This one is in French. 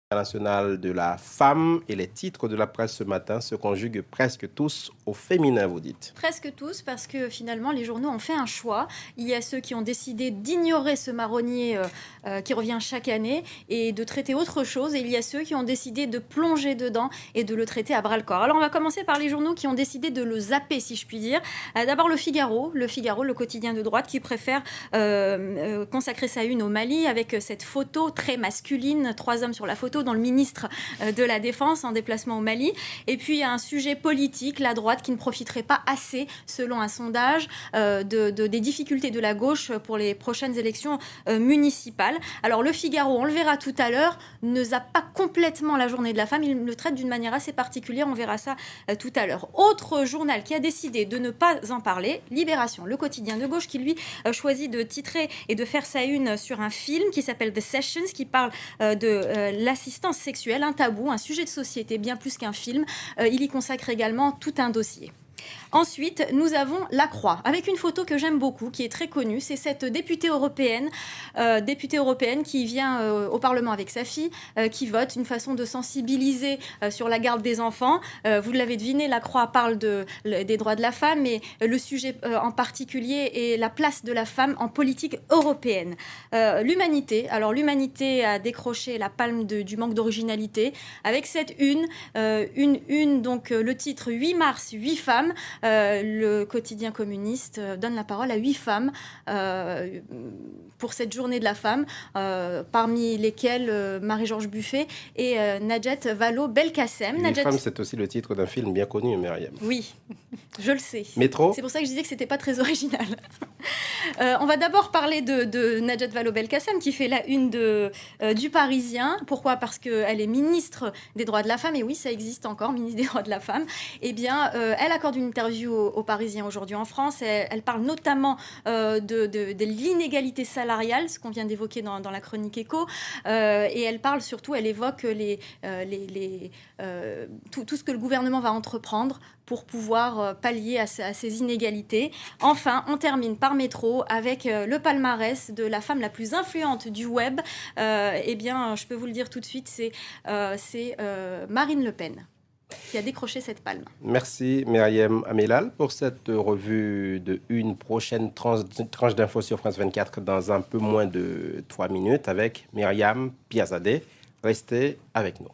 Internationale de la femme et les titres de la presse ce matin se conjuguent presque tous au féminin, vous dites. Presque tous, parce que finalement les journaux ont fait un choix. Il y a ceux qui ont décidé d'ignorer ce marronnier qui revient chaque année et de traiter autre chose, et il y a ceux qui ont décidé de plonger dedans et de le traiter à bras-le-corps. Alors on va commencer par les journaux qui ont décidé de le zapper, si je puis dire. D'abord le Figaro, le quotidien de droite, qui préfère consacrer sa une au Mali avec cette photo très masculine, 3 hommes sur la photo, dont le ministre de la Défense en déplacement au Mali. Et puis un sujet politique, la droite qui ne profiterait pas assez, selon un sondage, des difficultés de la gauche pour les prochaines élections municipales. Alors le Figaro, on le verra tout à l'heure, ne zappe pas complètement la journée de la femme, il le traite d'une manière assez particulière, on verra ça tout à l'heure. Autre journal qui a décidé de ne pas en parler, Libération, le quotidien de gauche, qui lui choisit de titrer et de faire sa une sur un film qui s'appelle The Sessions, qui parle de l'assistance sexuelle, un tabou, un sujet de société, bien plus qu'un film. Il y consacre également tout un dossier. Ensuite, nous avons La Croix, avec une photo que j'aime beaucoup, qui est très connue. C'est cette députée européenne qui vient au Parlement avec sa fille, qui vote, une façon de sensibiliser sur la garde des enfants. Vous l'avez deviné, La Croix parle des droits de la femme, mais le sujet en particulier est la place de la femme en politique européenne. L'Humanité, alors l'Humanité a décroché la palme du manque d'originalité, avec cette une, donc le titre 8 mars, 8 femmes. Le quotidien communiste donne la parole à 8 femmes pour cette journée de la femme, parmi lesquelles Marie-Georges Buffet et Najat Vallaud-Belkacem. 8 femmes, c'est aussi le titre d'un film bien connu, Myriam. Oui, je le sais. Métro. C'est pour ça que je disais que c'était pas très original. On va d'abord parler de Najat Vallaud-Belkacem, qui fait la une du Parisien. Pourquoi ? Parce qu'elle est ministre des droits de la femme, et oui, ça existe encore, ministre des droits de la femme. Eh bien, elle accorde une interview aux Parisiens aujourd'hui en France. Elle parle notamment de l'inégalité salariale, ce qu'on vient d'évoquer dans la chronique Écho. Et elle parle surtout, elle évoque tout ce que le gouvernement va entreprendre pour pouvoir pallier à ces inégalités. Enfin, on termine par Métro avec le palmarès de la femme la plus influente du web. Eh bien, je peux vous le dire tout de suite, c'est Marine Le Pen qui a décroché cette palme. Merci Myriam Amellal pour cette revue de une prochaine tranche d'infos sur France 24 dans un peu moins de 3 minutes avec Myriam Piazadeh. Restez avec nous.